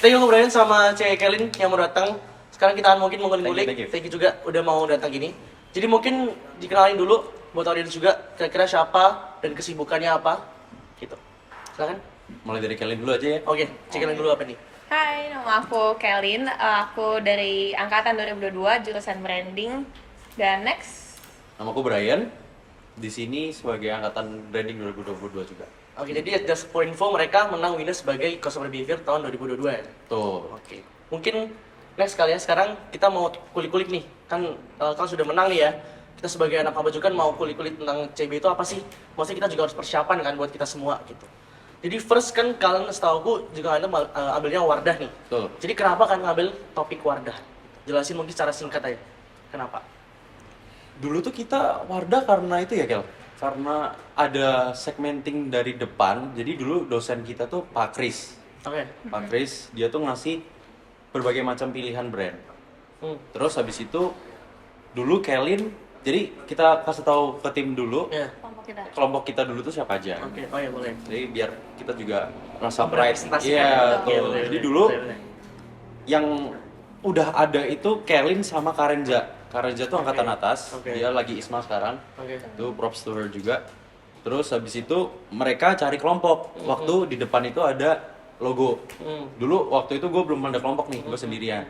Thank you Brian sama Cewek Kelin yang mau datang. Sekarang kita akan mungkin mengulik-ngulik. Thank you. Thank you juga udah mau datang gini. Jadi mungkin dikenalin dulu buat audiens juga kira-kira siapa dan kesibukannya apa gitu. Silakan. Mulai dari Kelin dulu aja ya. Oke, Cewek Kelin dulu apa nih? Hai, nama aku Kelin. Aku dari angkatan 2022 jurusan branding. Dan next, Nama aku Brian. Di sini sebagai angkatan branding 2022 juga. Oke, jadi just for info mereka menang winner sebagai customer behavior tahun 2022 ya. Tuh. Oke. Mungkin next kali ya, sekarang kita mau kulik-kulik nih. Kan kalau sudah menang nih ya. Kita sebagai anak pembajukan mau kulik-kulik tentang CB itu apa sih? Maksudnya kita juga harus persiapan kan buat kita semua gitu. Jadi first kan kalian setahu aku juga anda ambilnya Wardah nih. Betul. Jadi kenapa kan ngambil topik Wardah? Jelasin mungkin secara singkat aja. Kenapa? Dulu tuh kita Wardah karena itu ya Kel. Karena ada segmenting dari depan. Jadi dulu dosen kita tuh Pak Kris. Oke. Pak Kris dia tuh ngasih berbagai macam pilihan brand. Hmm. Terus habis itu dulu Kelin, jadi kita kasih tahu ke tim dulu Ya. kelompok kita dulu tuh siapa aja. Oke. Oh ya boleh. Jadi biar kita juga rasa pride. Merepresentasikan. Iya, Oke, tuh. boleh, Jadi boleh. dulu Boleh. yang udah ada itu Kelin sama Karenja. Karenja tuh angkatan Oke. atas. Oke. Dia lagi ISMA sekarang. Oke. Itu props to her juga. Terus habis itu mereka cari kelompok. Waktu di depan itu ada logo. Hmm. Dulu waktu itu gue belum ada kelompok nih, gue sendirian.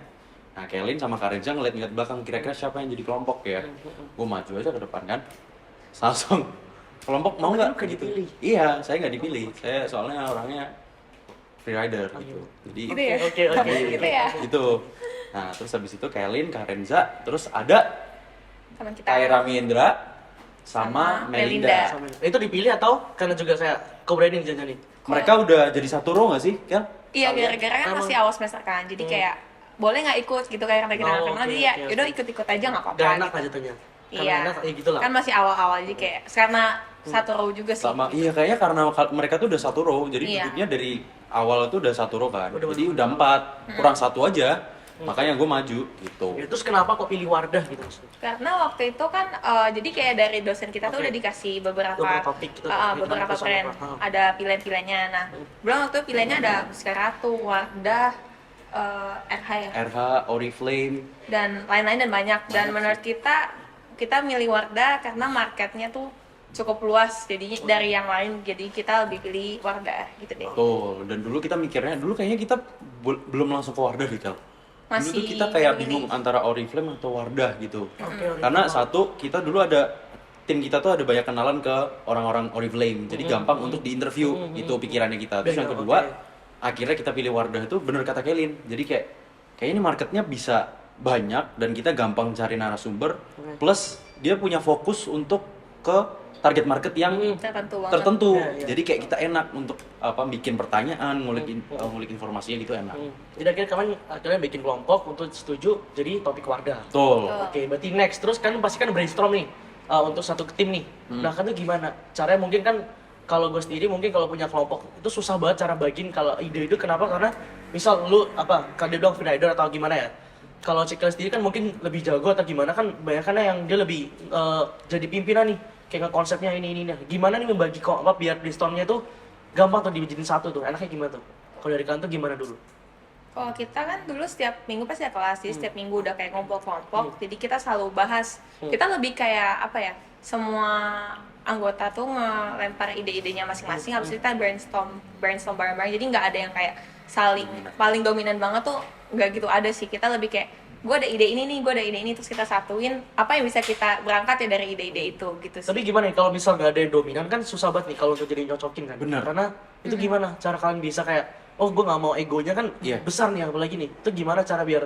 Nah, Kelin sama Karenja ngeliat belakang, kira-kira siapa yang jadi kelompok ya? Gue maju aja ke depan kan. Langsung kelompok mau nggak? Bukan Gitu. dipilih. Iya, saya nggak dipilih. Saya soalnya orangnya freerider gitu. Jadi gitu ya? Oke. Gitu ya? gitu. Nah, terus habis itu Kelin, Karenza, terus ada Teman kita. Kaira Miendra sama Sama Melinda. Melinda. Itu dipilih atau karena juga saya co-branding jangan nih? Mereka udah jadi satu row nggak sih, Kel? Iya, gara-gara kan Emang. masih awal semester kan. Jadi kayak boleh nggak ikut gitu kayak kata kita Oh, nggak kenal. oke, Jadi ya oke, yaudah oke. ikut-ikut aja nggak apa-apa. Gak enak gitu. aja jatuhnya. Iya. Karena enak, ya gitu lah. Kan masih awal-awal jadi kayak karena satu row juga sih. Sama, iya kayaknya karena mereka tuh udah satu row, jadi Iya. duduknya dari awal tuh udah satu row kan. Udah Jadi bener. udah 4, kurang satu aja. Makanya gue maju gitu. Ya, terus kenapa kok pilih Wardah gitu maksudnya? Karena waktu itu kan jadi kayak dari dosen kita tuh Oke. udah dikasih beberapa Beberapa topik gitu, beberapa sama brand, apa. ada pilihan-pilihannya. Nah, bilang waktu itu pilihannya ada Muscaratu, Wardah, RH ya, RH, Oriflame, dan lain-lain dan banyak. Dan Banyak menurut kita milih Wardah karena marketnya tuh cukup luas, jadi dari yang lain, jadi kita lebih pilih Wardah gitu deh. tuh. Dan dulu kita mikirnya, dulu kayaknya kita belum langsung ke Wardah deh, Kel. Dulu tuh Masih kita kayak milih. bingung antara Oriflame atau Wardah gitu. Oke, Karena satu, kita dulu ada tim kita tuh ada banyak kenalan ke orang-orang Oriflame, jadi gampang untuk diinterview itu pikirannya kita. Terus yang Oke. kedua, akhirnya kita pilih Wardah itu bener kata Kelin. Jadi kayak ini marketnya bisa banyak dan kita gampang cari narasumber. Plus dia punya fokus untuk ke target market yang tertentu banget. tertentu. Iya, iya. Jadi kayak kita enak untuk bikin pertanyaan, ngulik informasinya gitu enak. Jadi akhirnya kalian bikin kelompok untuk setuju jadi topik Wardah. Betul. Oke, berarti next terus kan pasti kan brainstorm nih untuk satu tim nih. Nah kan tuh gimana? Caranya mungkin kan kalau gue sendiri mungkin kalau punya kelompok itu susah banget cara bagiin kalau ide itu kenapa? Karena misal lu kalau dia bilang freerider atau gimana ya? Kalau Cikal sendiri kan mungkin lebih jago atau gimana kan banyak yang dia lebih jadi pimpinan nih kayak konsepnya ini. Gimana nih membagi biar brainstormnya tuh gampang tuh dijadiin satu tuh. Enaknya gimana tuh? Kalau dari kalian tuh gimana dulu? Kalau kita kan dulu setiap minggu pasti ada kelas, jadi setiap minggu udah kayak ngumpul-kelompok, jadi kita selalu bahas. Kita lebih kayak apa ya? Semua anggota tuh ngelempar ide-idenya masing-masing, habis itu kita brainstorm bareng-bareng. Jadi nggak ada yang kayak saling paling dominan banget tuh nggak gitu ada sih. Kita lebih kayak gue ada ide ini nih, gue ada ide ini, terus kita satuin apa yang bisa kita berangkat ya dari ide-ide itu gitu sih. Tapi gimana nih kalau misal nggak ada yang dominan kan susah banget nih kalau untuk jadi nyocokin kan? Bener. Karena itu gimana cara kalian bisa kayak oh gue nggak mau egonya kan Iya. besar nih apalagi nih. Itu gimana cara biar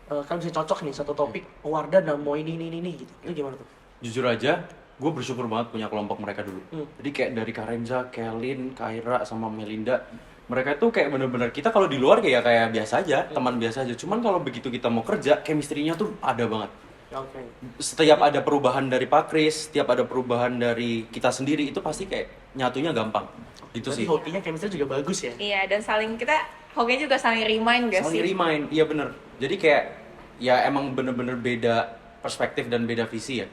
kalian bisa cocok nih satu topik oh, Wardah dan mau ini gitu. Itu gimana tuh? Jujur aja, gue bersyukur banget punya kelompok mereka dulu. Jadi kayak dari Karenza, Kelin, Kaira, sama Melinda, mereka tuh kayak bener-bener kita kalau di luar kayak biasa aja, teman biasa aja. Cuman kalau begitu kita mau kerja, chemistry-nya tuh ada banget. Oke. Setiap ada perubahan dari Pak Kris, setiap ada perubahan dari kita sendiri, itu pasti kayak nyatunya gampang. Itu Berarti sih. hokinya chemistry juga bagus ya? Iya, dan hokinya juga saling remind gak Saling sih? remind, iya bener. Jadi kayak ya emang bener-bener beda perspektif dan beda visi ya.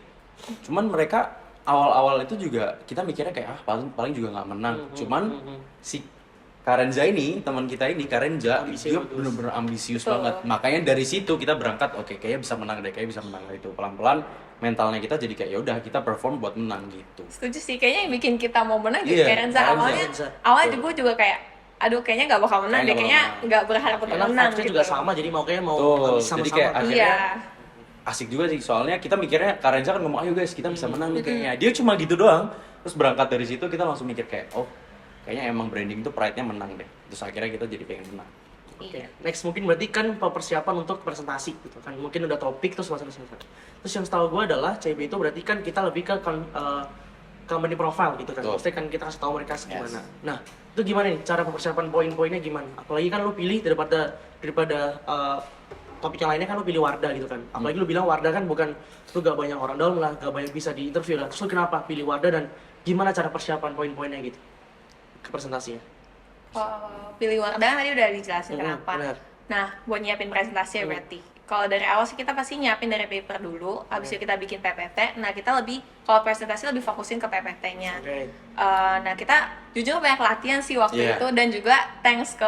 Cuman mereka awal-awal itu juga kita mikirnya kayak paling juga nggak menang. Cuman si Karenza ini, teman kita ini, Karenza, Ambisius. dia bener-bener ambisius Betul. banget. Makanya dari situ kita berangkat, oke, kayaknya bisa menang deh, kayaknya bisa menang itu. Pelan-pelan mentalnya kita jadi kayak ya udah kita perform buat menang gitu. Setuju sih, kayaknya yang bikin kita mau menang Iya, juga Karenza. Karenza. Awalnya gue juga kayak, aduh kayaknya nggak bakal menang deh, Kayaknya nggak kayaknya bakal nggak berharap untuk Karena menang vibes-nya gitu. juga sama, jadi mau kayaknya mau Betul, sama-sama. jadi kayak akhirnya Iya. asik juga sih, soalnya kita mikirnya Karenza kan ngomong, ayo guys kita bisa menang nih kayaknya. Dia cuma gitu doang, terus berangkat dari situ kita langsung mikir kayak, oh kayaknya emang branding itu pride-nya menang deh. Terus akhirnya kita jadi pengen menang. Oke, Iya. next mungkin berarti kan persiapan untuk presentasi gitu kan. Mungkin udah topik terus masuk. Terus yang setahu gue adalah CB itu berarti kan kita lebih ke company profile gitu kan. Betul. Maksudnya kan kita kasih tahu mereka Yes. gimana. Nah, itu gimana nih cara persiapan poin-poinnya gimana? Apalagi kan lu pilih daripada topik yang lainnya kan lu pilih Wardah gitu kan. Apalagi lu bilang Wardah kan bukan lu gak banyak orang dalam lah, gak banyak bisa di interview lah. Terus lu kenapa pilih Wardah dan gimana cara persiapan poin-poinnya gitu ke presentasinya? Pilih Wardah tadi udah dijelasin kenapa. Benar. Nah, buat nyiapin presentasi ya berarti. Kalau dari awal sih kita pasti nyiapin dari paper dulu, habis itu kita bikin PPT. Nah, kita lebih kalau presentasi lebih fokusin ke PPT-nya. Oke. Nah, kita jujur banyak latihan sih waktu Iya. itu dan juga thanks ke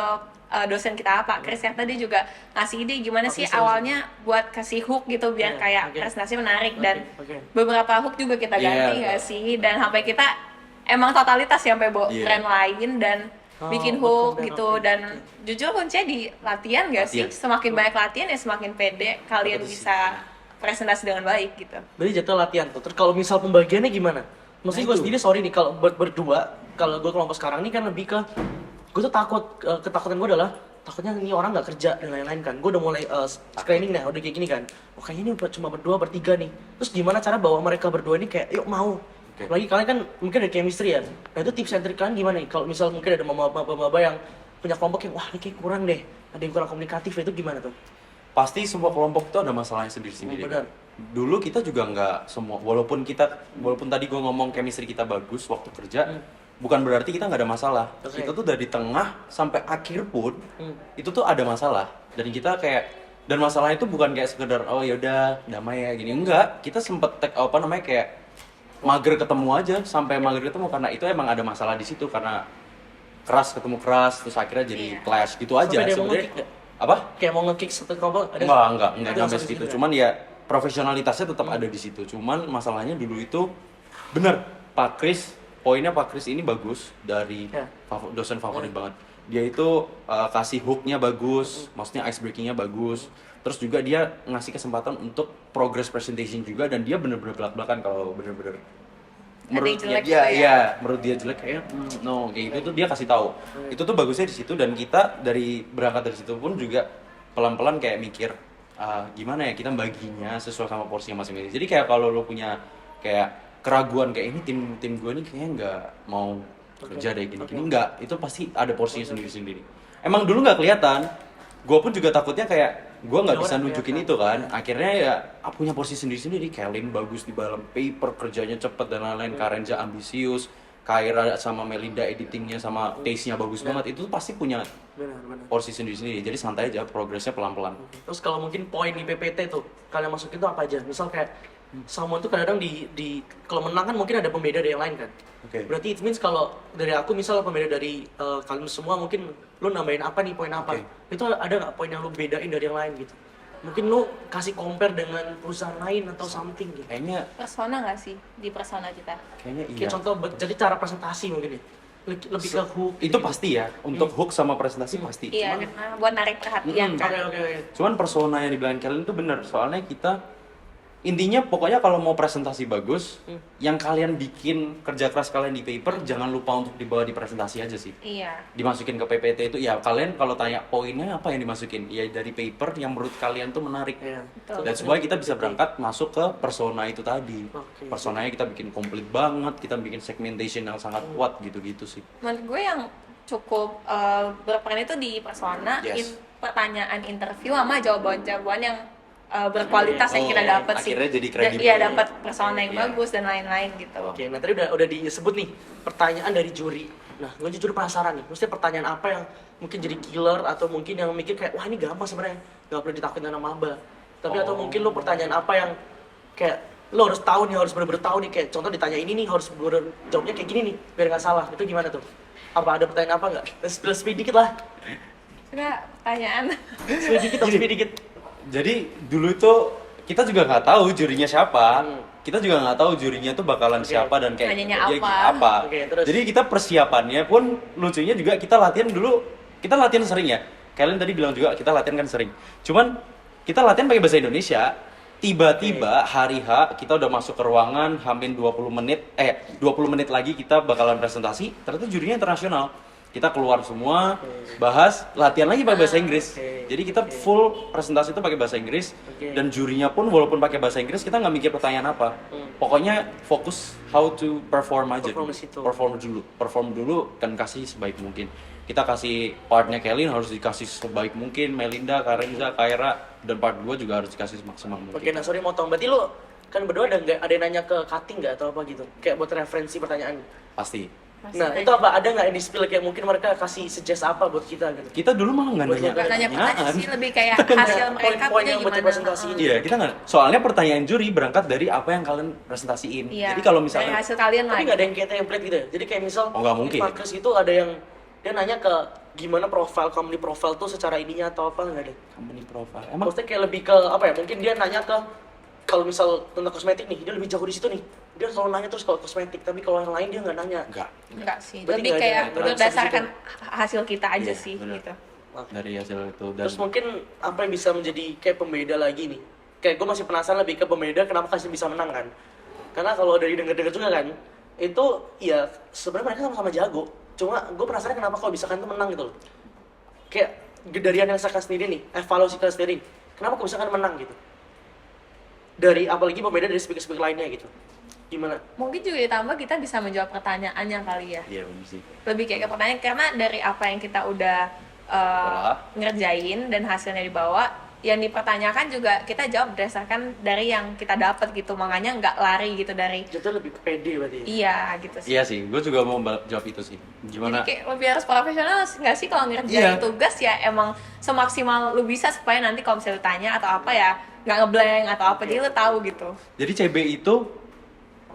dosen kita Pak Chris yang tadi juga ngasih ide gimana Pak sih Chris, awalnya buat kasih hook gitu biar Iya, kayak oke. presentasi menarik dan Oke. beberapa hook juga kita ganti Iya. nggak sih dan sampai kita emang totalitas ya sampai bawa Iya. brand lain dan Oh, bikin buat hook konten, gitu oke, dan oke. jujur kuncinya di latihan gak sih? Latihan. Semakin banyak latihan ya semakin pede kalian Betul sih. bisa presentasi dengan baik gitu. Berarti jatuh latihan tuh. Terus kalau misal pembagiannya gimana? Maksudnya Nah, gue itu. sendiri sorry nih kalau berdua, kalau gue kelompok sekarang ini kan lebih ke gue tuh takut ketakutan gue adalah takutnya ini orang nggak kerja dan lain-lain kan. Gue udah mulai screening nih, udah kayak gini kan. Oh kayaknya ini cuma berdua bertiga nih. Terus gimana cara bawa mereka berdua ini kayak yuk mau. Oke. Apalagi kalian kan mungkin ada chemistry ya. Nah itu tips and trick kalian gimana nih? Kalau misal mungkin ada maba-maba yang punya kelompok yang wah ini kayak kurang deh. Ada yang kurang komunikatif itu gimana tuh? Pasti semua kelompok itu ada masalahnya sendiri-sendiri. Benar. Dulu kita juga nggak semua, walaupun tadi gue ngomong chemistry kita bagus waktu kerja, bukan berarti kita nggak ada masalah. Oke. Kita tuh dari tengah sampai akhir pun itu tuh ada masalah. Dan kita kayak dan masalahnya itu bukan kayak sekedar oh yaudah damai ya gini, enggak. Kita sempet kayak mager ketemu aja sampai mager ketemu karena itu emang ada masalah di situ karena keras ketemu keras terus akhirnya jadi Iya. clash gitu aja Sampai dia mau sebenarnya. nge-kick nggak? Apa? Kayak mau nge-kick satu kelompok ada? Enggak Ada sampai sampai segitu. segitu, Cuman ya profesionalitasnya tetap ada di situ. Cuman masalahnya dulu itu bener Pak Kris, poinnya Pak Kris ini bagus dari Ya. dosen favorit banget. Dia itu kasih hooknya bagus, maksudnya ice breakingnya bagus. Terus juga dia ngasih kesempatan untuk progress presentation juga dan dia bener-bener belak-belakan kalau bener-bener Ada yang jelek dia, gitu ya? iya, menurut dia jelek kayak no kayak gitu tuh dia kasih tahu. Itu tuh bagusnya di situ dan kita dari berangkat dari situ pun juga pelan-pelan kayak mikir gimana ya kita baginya sesuai sama porsinya masing-masing. Jadi kayak kalau lo punya kayak keraguan kayak ini tim gue nih kayaknya nggak mau kerja deh gini-gini nggak, itu pasti ada porsinya sendiri-sendiri. Emang dulu nggak kelihatan, gue pun juga takutnya kayak gue nggak bisa nunjukin itu kan. Akhirnya ya punya porsi sendiri-sendiri. Kellen bagus di dalam paper, kerjanya cepet dan lain-lain. Karenza ambisius, Kaira sama Melinda editingnya sama taste-nya bagus banget. Itu pasti punya Benar. porsi sendiri-sendiri. Jadi santai aja, progresnya pelan-pelan. Terus kalau mungkin poin di PPT tuh kalian masukin tuh apa aja? Misal kayak Salmon tuh kadang-kadang di kalau menang kan mungkin ada pembeda dari yang lain kan. Oke. Berarti it means kalau dari aku misal pembeda dari kalian semua mungkin lu nambahin apa nih poin apa? Oke. Itu ada nggak poin yang lu bedain dari yang lain gitu? Mungkin lu kasih compare dengan perusahaan lain atau something gitu. Kayaknya Persona nggak sih di persona kita? iya. Kayak contoh jadi cara presentasi mungkin ya. Lebih ke hook. Itu pasti ya, untuk hook sama presentasi pasti. Iya, Cuman karena buat narik perhatian kan. Oke. Cuman persona yang dibilangin kalian itu bener, soalnya kita intinya pokoknya kalau mau presentasi bagus, yang kalian bikin kerja keras kalian di paper jangan lupa untuk dibawa di presentasi aja sih. Iya. Dimasukin ke PPT itu ya kalian kalau tanya poinnya apa yang dimasukin, ya dari paper yang menurut kalian tuh menarik. Iya. Betul. Dan supaya kita bisa berangkat masuk ke persona itu tadi. Oke. Personanya kita bikin komplit banget, kita bikin segmentation yang sangat kuat gitu-gitu sih. Menurut gue yang cukup berperan itu di persona, Yes. pertanyaan interview sama jawaban-jawaban yang berkualitas yang Oh, kita dapat sih. akhirnya jadi kredibel. Iya, dapat persona yang Iya. bagus dan lain-lain gitu. Oke, nah tadi udah disebut nih pertanyaan dari juri. Nah, gue jujur penasaran nih, maksudnya pertanyaan apa yang mungkin jadi killer atau mungkin yang mikir kayak wah ini gampang sebenarnya, nggak perlu ditakutin sama maba. Tapi atau mungkin lo pertanyaan apa yang kayak lo harus tahu nih, harus bener-bener tahu nih kayak contoh ditanya ini nih harus bener jawabnya kayak gini nih biar nggak salah. Itu gimana tuh? Apa ada pertanyaan apa nggak? Spill dikit lah. Enggak, pertanyaan. Spill dikit. Jadi dulu itu kita juga nggak tahu jurinya siapa. Kita juga nggak tahu jurinya tuh bakalan siapa dan kayak Nanyanya dia apa. Oke, terus? Jadi kita persiapannya pun lucunya juga kita latihan dulu. Kita latihan sering ya. Kalian tadi bilang juga kita latihan kan sering. Cuman kita latihan pakai bahasa Indonesia. Tiba-tiba hari H kita udah masuk ke ruangan hampir 20 menit lagi kita bakalan presentasi. Ternyata jurinya internasional. Kita keluar semua, bahas, latihan lagi pakai bahasa Inggris. Oke. Jadi kita full presentasi itu pakai bahasa Inggris. Oke. Dan jurinya pun walaupun pakai bahasa Inggris kita nggak mikir pertanyaan apa. Pokoknya fokus how to perform aja. Perform di situ. Perform dulu dan kasih sebaik mungkin. Kita kasih partnya Kelin harus dikasih sebaik mungkin, Melinda, Karenza, Kaira, dan part 2 juga harus dikasih semaksimal mungkin. Oke, nah sorry motong. Berarti lu kan berdua ada yang nanya ke cutting nggak atau apa gitu? Kayak buat referensi pertanyaan. Pasti. Nah, itu apa? Ada nggak yang di-spill kayak mungkin mereka kasih suggest apa buat kita gitu? Kita dulu malah nggak Buat nanya Bukan nanya pertanyaan pertanyaan. sih, lebih kayak hasil mereka Poin-poin punya yang buat gimana. dipresentasiin. Iya, kita nggak. Soalnya pertanyaan juri berangkat dari apa yang kalian presentasiin. Iya. Jadi kalau dari misalnya hasil kalian lah. Tapi nggak ada yang kayak template gitu ya? Jadi kayak misal Oh, nggak mungkin. di Marcus itu ada yang dia nanya ke gimana company profile tuh secara ininya atau apa nggak ada? company profile. Emang Maksudnya kayak lebih ke apa ya? Mungkin dia nanya ke kalau misal tentang kosmetik nih, dia lebih jago di situ nih. Dia selalu nanya terus kalau kosmetik, tapi kalau yang lain dia nggak nanya. enggak. Enggak sih, Berarti lebih nggak ada kayak yang berdasarkan hasil kita aja Iya, sih bener. gitu. Dari hasil itu dan Terus mungkin apa yang bisa menjadi kayak pembeda lagi nih? Kayak gue masih penasaran lebih ke pembeda kenapa kasih bisa menang kan? Karena kalau dari denger-denger juga kan, itu ya sebenarnya mereka sama-sama jago. Cuma gue penasaran kenapa kalau bisa kan itu menang gitu loh. Kayak dari analisa kalian sendiri nih, evaluasi kalian sendiri, kenapa kok bisa kan menang gitu? Dari apalagi pembeda dari speaker-speaker lainnya gitu. Gimana? Mungkin juga ditambah kita bisa menjawab pertanyaannya kali ya. iya bener sih. Lebih kayak ke pertanyaan karena dari apa yang kita udah Olah. ngerjain dan hasilnya dibawa, yang dipertanyakan juga kita jawab berdasarkan dari yang kita dapat gitu. Makanya nggak lari gitu dari Itu lebih pede berarti. iya gitu sih. Iya sih, gue juga mau jawab itu sih. Gimana? Jadi kayak lebih harus profesional nggak sih kalau Iya. ngerjain tugas ya emang semaksimal lu bisa supaya nanti kalau misalnya lu tanya atau apa ya nggak ngeblank atau apa jadi lu tahu gitu. Jadi CB itu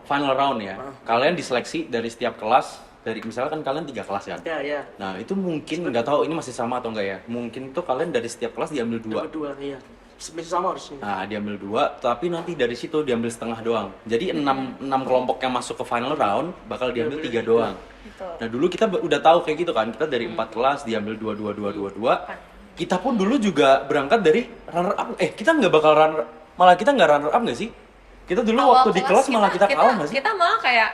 final round ya. Kalian diseleksi dari setiap kelas, dari misalnya kan kalian 3 kelas kan. Ya, ya. Nah, itu mungkin nggak tahu ini masih sama atau enggak ya. Mungkin tuh kalian dari setiap kelas diambil 2. Dua, iya. Sebenarnya sama harusnya. Nah, diambil 2, tapi nanti dari situ diambil setengah doang. Jadi 6 kelompok yang masuk ke final round bakal diambil 3 doang. Gitu. Nah, dulu kita udah tahu kayak gitu kan. Kita dari 4 kelas diambil 2. Kita pun dulu juga berangkat dari runner up. Kita nggak bakal malah kita nggak runner up nggak sih? Kita dulu Awal waktu di kelas malah kita kalah nggak sih? Kita malah kayak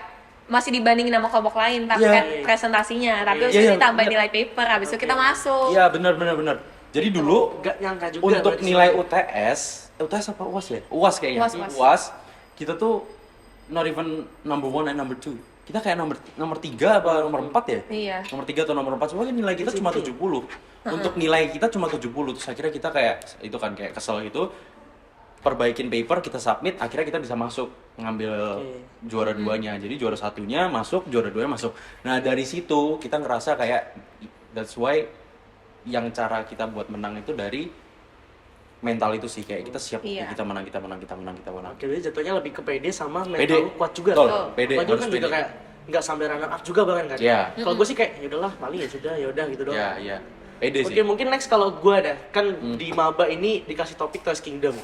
masih dibandingin sama kelompok lain tapi Iya. kan presentasinya tapi Iya, terus iya, ditambah iya. nilai paper habis itu kita masuk. Iya, benar. Jadi dulu Nggak nyangka juga. untuk berarti nilai sebenarnya. UTS apa UAS ya? UAS kayaknya. UAS. Kita tuh not even number 1 and number 2. Kita kayak nomor 3 apa nomor 4 ya? Iya. Nomor 3 atau nomor 4, soalnya nilai kita cuma 70. Untuk nilai kita cuma 70, terus akhirnya kita kayak itu kan kayak kesel gitu. Perbaikin paper, kita submit, akhirnya kita bisa masuk ngambil juara 2-nya. Jadi juara 1-nya masuk, juara 2-nya masuk. Nah, dari situ kita ngerasa kayak that's why yang cara kita buat menang itu dari mental itu sih, kayak kita siap, Iya. kita menang. Oke, jadi jatuhnya lebih ke pede sama Pede. mental kuat juga. Betul, Kalau pede, gue harus kan juga pede. kayak nggak sampai runner up juga bahkan kan. Iya. Kalau gue sih kayak yaudahlah paling ya sudah yaudah gitu doang. Iya. Pede Oke, sih. mungkin next kalau gue ada kan di maba ini dikasih topik Toys Kingdom,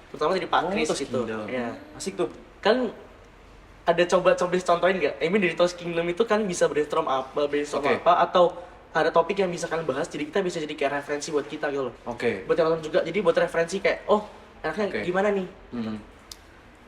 terutama dari Pak Kris Toys gitu. Kingdom. Ya. Asik tuh. Kan ada coba contohin nggak? I mean dari Toys Kingdom itu kan bisa brainstorm Oke. apa atau ada topik yang bisa kalian bahas, jadi kita bisa jadi kayak referensi buat kita gitu loh. Oke. Buat yang nonton juga, jadi buat referensi kayak oh enaknya Oke. gimana nih Hmm.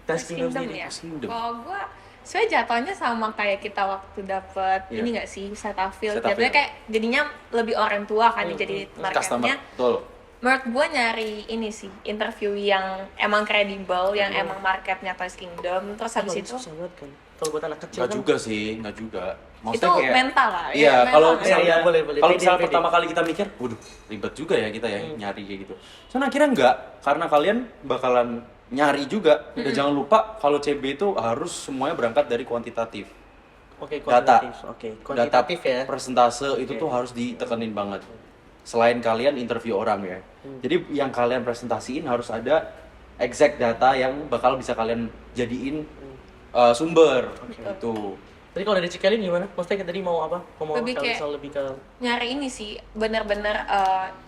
Toys Kingdom Kingdom sendiri. ya. Toys Kingdom. Kalau gua sebenarnya jatuhnya sama kayak kita waktu dapet Iya. ini nggak sih Cetaphil. Cetaphil. Jatuhnya kayak jadinya lebih orang tua kan jadi Customer. marketnya. Betul. Menurut gue nyari ini sih interview yang emang kredibel, yang emang marketnya Toys Kingdom. Terus habis itu susah banget kan. Kalau buat anak kecil Nggak kan juga sih, nggak juga. itu mental lah. Iya, mental kalau kan. misalnya, Iya, boleh. kalau Pede, misalnya pede. pertama kali kita mikir, waduh, ribet juga ya kita ya nyari kayak gitu. Soalnya akhirnya enggak, karena kalian bakalan nyari juga. Dan jangan lupa kalau CB itu harus semuanya berangkat dari kuantitatif. Oke, Data. kuantitatif. Oke, kuantitatif Data ya. persentase itu tuh harus ditekenin banget. Selain kalian interview orang ya. Jadi yang kalian presentasiin harus ada exact data yang bakal bisa kalian jadiin sumber gitu. Tadi kalau dari Cikelin gimana? Maksudnya tadi mau apa? Mau Lebih kalau kayak- misal lebih ke Nyari ini sih bener-bener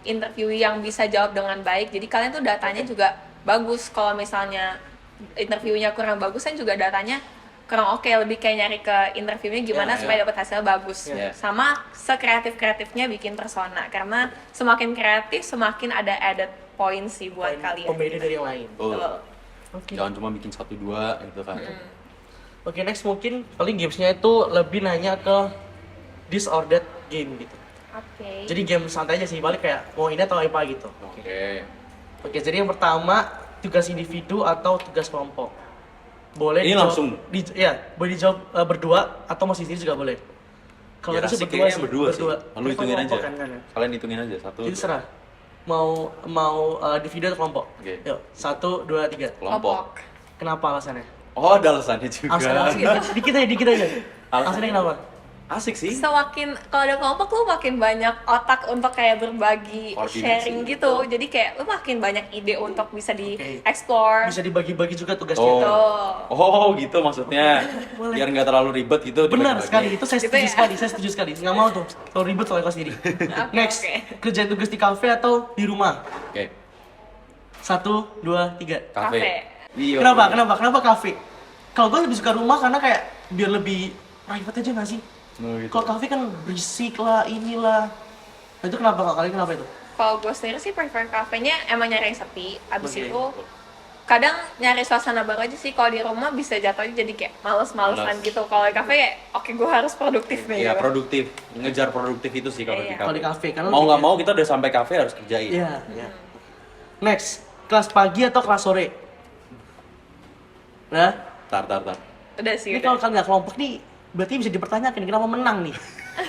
interview yang bisa jawab dengan baik. Jadi kalian tuh datanya juga bagus. Kalau misalnya interviewnya kurang bagus kan juga datanya kurang oke. Lebih kayak nyari ke interviewnya gimana Ya, supaya dapat hasil bagus. Ya. Sama sekreatif-kreatifnya bikin persona. Karena semakin kreatif semakin ada added point sih buat kalian. pembeda dari yang lain. Oh. Betul. Oke. Jangan cuma bikin 1-2 gitu kan. Oke, next mungkin paling gamesnya itu lebih nanya ke this or that game gitu. Oke. Jadi game santai aja sih, balik kayak mau ini atau apa gitu. Oke. Oke, jadi yang pertama tugas individu atau tugas kelompok. Boleh Ini dijawab- langsung? ya, boleh dijawab berdua atau masih sendiri juga boleh. Kalau Biar itu sih asik berdua kayaknya sih, berdua sih. Lalu Prefer hitungin aja. kelompok kan, kan ya. Kalian hitungin aja 1. Jadi serah. Mau individu atau kelompok? Oke. Yuk, 1, 2, 3. Kelompok. Kenapa alasannya? Oh, ada alasannya juga. Alasannya dikit aja. Alasannya Alasannya kenapa? Asik sih. Semakin kalau ada kelompok lu makin banyak otak untuk kayak berbagi Koordinasi. sharing gitu. Jadi kayak lu makin banyak ide untuk bisa Oke. di-explore. Bisa dibagi-bagi juga tugasnya. Oh. Tuh. Oh, gitu maksudnya. Boleh. Biar nggak terlalu ribet gitu. Benar dibagi-bagi. sekali, itu saya Gitu setuju ya? sekali, saya setuju sekali. Nggak mau tuh, kalau ribet soalnya kelas sendiri. Next, oke. kerjaan tugas di kafe atau di rumah? Oke. 1, 2, 3. Kafe. Kafe. Iya. Kenapa kafe? Kalau gue lebih suka rumah karena kayak biar lebih private aja nggak sih? Oh, gitu. Kalau kafe kan berisik lah, inilah. Nah itu kenapa kalau kalian kenapa itu? Kalau gue sendiri sih prefer kafenya emang nyari yang sepi. Abis Oke. itu kadang nyari suasana baru aja sih. Kalau di rumah bisa jatuhnya jadi kayak males-malesan Malas. gitu. Kalau di kafe kayak oke gue harus produktif nih. Iya, gitu. produktif. Ngejar produktif itu sih kalau Iya. di Kalau di kafe. kafe karena Mau lebih nggak kayak- mau kita udah sampai kafe harus kerjain. Iya, iya. Next, kelas pagi atau kelas sore? Nah, Tar. Udah sih, ini udah. kalau kalian nggak kelompok nih, berarti bisa dipertanyakan kenapa menang nih,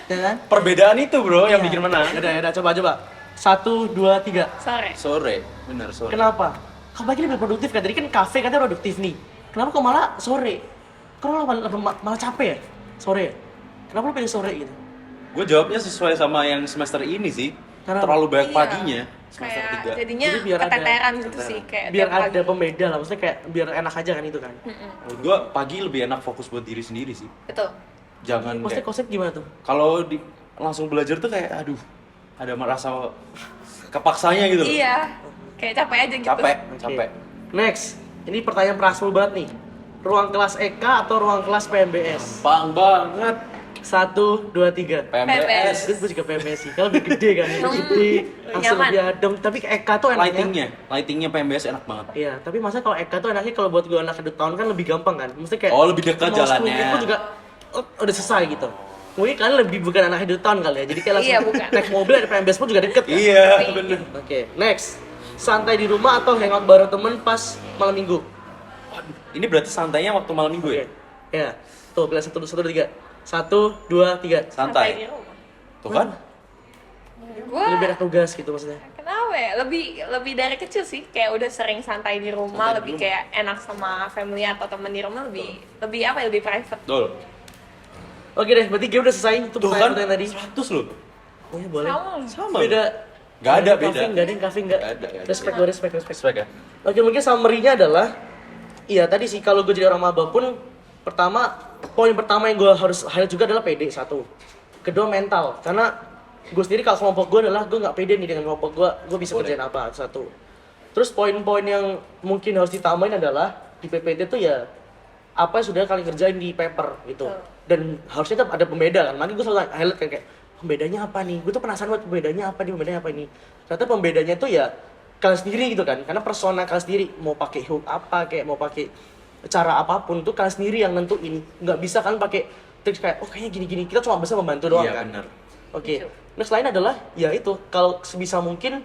ya kan? Perbedaan itu bro yang Iya. bikin menang. Udah, coba. 1, 2, 3. Sore. Sore, bener sore. Kenapa? Kalau pagi lebih produktif kan? Tadi kan kafe katanya produktif nih. Kenapa kok malah sore? Kenapa malah capek ya? Sore ya? Kenapa lo pilih sore gitu? Gue jawabnya sesuai sama yang semester ini sih. Karena- Terlalu banyak Iya. paginya semester Kayak 3. jadinya Jadi biar ada- keteteran gitu sih kayak Biar tiap ada pagi. pembeda lah, maksudnya kayak biar enak aja kan itu kan? Menurut gue pagi lebih enak fokus buat diri sendiri sih. Betul. Jangan Maksudnya kayak, konsep gimana tuh? kalau langsung belajar tuh kayak aduh ada merasa kepaksanya gitu loh. Iya. Kayak capek aja gitu. Capek. Oke. Next, ini pertanyaan prasmul banget nih. Ruang kelas EK atau ruang kelas PMBS? Bang banget. 1, 2, 3. PMBS. Gue juga PMBS sih, kalau lebih gede kan, lebih gede, langsung Nyaman. lebih adem. Tapi EK tuh enaknya. Lightingnya PMBS enak banget. Iya, tapi masa kalau EK tuh enaknya kalau buat gue anak kedua tahun kan lebih gampang kan? Maksudnya kayak Oh, lebih dekat mau 10 jalannya. menit pun juga udah selesai gitu. Mungkin kalian lebih bukan anak kedua tahun kali ya, jadi kayak langsung Iya, bukan. naik mobil dari PMBS pun juga deket kan? Iya, Iya. bener. Oke, next. Santai di rumah atau hangout bareng temen pas malam minggu? Waduh, ini berarti santainya waktu malam minggu ya? Ya, tuh pilih 1, 2, 3. 1, 2, 3. di Santai. rumah. Tuh kan? Gua Lebih enak tugas gitu maksudnya. kenapa ya? Lebih dari kecil sih kayak udah sering santai di rumah, Santai di lebih rumah. kayak enak sama family atau temen di rumah lebih apa ya? Lebih private. Betul. Oke deh, berarti game udah selesai itu Tuh kan? pertanyaan tadi. 100 loh. Oh ya boleh. Sama. Sama. Beda. Gak ada, Kafe beda. Enggak ada yang kafe enggak. Nggak ada. Respect, gue respect. Respect ya? Oke, mungkin summary-nya adalah iya tadi sih kalau gue jadi orang maba pun poin pertama yang gue harus highlight juga adalah pede satu. Kedua mental, karena gue sendiri kalau kelompok gue adalah gue nggak pede nih dengan kelompok gue bisa Boleh. kerjain apa satu. Terus poin-poin yang mungkin harus ditambahin adalah di PPT tuh ya apa yang sudah kalian kerjain di paper gitu. Betul. Dan harusnya tetap ada pembeda kan. Makanya gue selalu highlight kan kayak pembedanya apa nih? Gue tuh penasaran banget pembedanya apa nih, pembedanya apa ini. Ternyata pembedanya tuh ya kalian sendiri gitu kan. Karena persona kalian sendiri mau pakai hook apa kayak mau pakai cara apapun tuh kalian sendiri yang nentuin. Nggak bisa kan pakai trik kayak oh kayaknya gini-gini. Kita cuma bisa membantu doang Iya, kan. bener. Oke. Betul. Next lain adalah ya itu kalau sebisa mungkin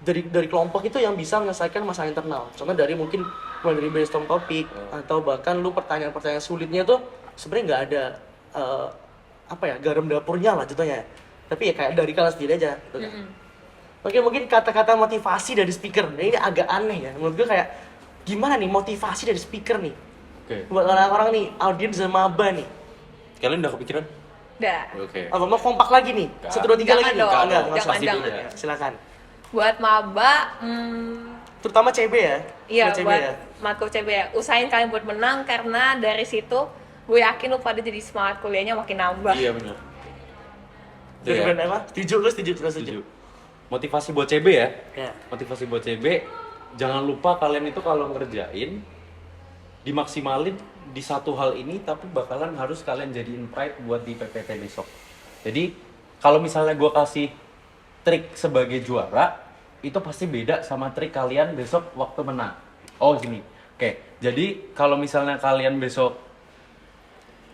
dari kelompok itu yang bisa menyelesaikan masalah internal. Contoh dari mungkin mulai dari brainstorm topik atau bahkan lu pertanyaan-pertanyaan sulitnya tuh sebenarnya nggak ada apa ya garam dapurnya lah contohnya. Tapi ya kayak dari kalian sendiri aja. Gitu kan. Oke mungkin kata-kata motivasi dari speaker. Nah, ini agak aneh ya. Menurut gue kayak gimana nih motivasi dari speaker nih Oke. buat orang-orang nih audiens dan maba nih. Kalian udah kepikiran? Udah. Oke. Apa mau kompak lagi nih? Nggak. 1, 2, 3 lagi Jangan nih? dong, Enggak, jangan, nggak usah. pasti jangan. beda. Silakan. Buat maba, Terutama CB ya. iya CB buat ya. matkul CB ya. Usahain kalian buat menang karena dari situ gue yakin lu pada jadi semangat kuliahnya makin nambah. Iya benar. Dari Iya. brand apa? Setuju, gue setuju. Setuju. Motivasi buat CB ya. Ya. Motivasi buat CB, jangan lupa kalian itu kalau ngerjain dimaksimalin di satu hal ini, tapi bakalan harus kalian jadiin pride buat di PPT besok. Jadi kalau misalnya gue kasih trik sebagai juara, itu pasti beda sama trik kalian besok waktu menang. Oh gini, oke. Jadi kalau misalnya kalian besok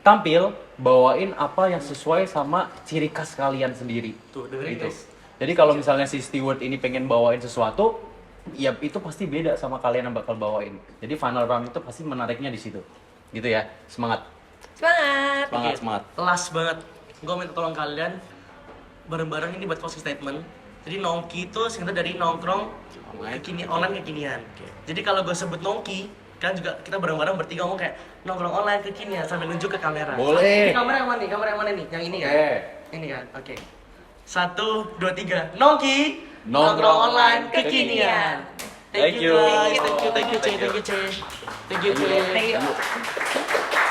tampil, bawain apa yang sesuai sama ciri khas kalian sendiri. Tuh, dengerin Gitu. guys. Jadi kalau misalnya si steward ini pengen bawain sesuatu, ya itu pasti beda sama kalian yang bakal bawain. Jadi final round itu pasti menariknya di situ. Gitu ya. Semangat. Semangat. Semangat, Oke, semangat. Last banget, gue minta tolong kalian bareng-bareng ini buat closing statement. Jadi nongki itu singkatan dari nongkrong online kekinian. Jadi kalau gue sebut nongki, kan juga kita bareng-bareng bertiga ngomong kayak nongkrong online kekinian sambil nunjuk ke kamera. Boleh. Ini kamera yang mana nih? Kamera yang mana nih? Yang ini kan? Oke. Ini kan? Oke. 1, 2, 3. Nongki, Nongkrong online kekinian. Thank Thank you you. guys. Thank you, C. Thank you, C. Thank you.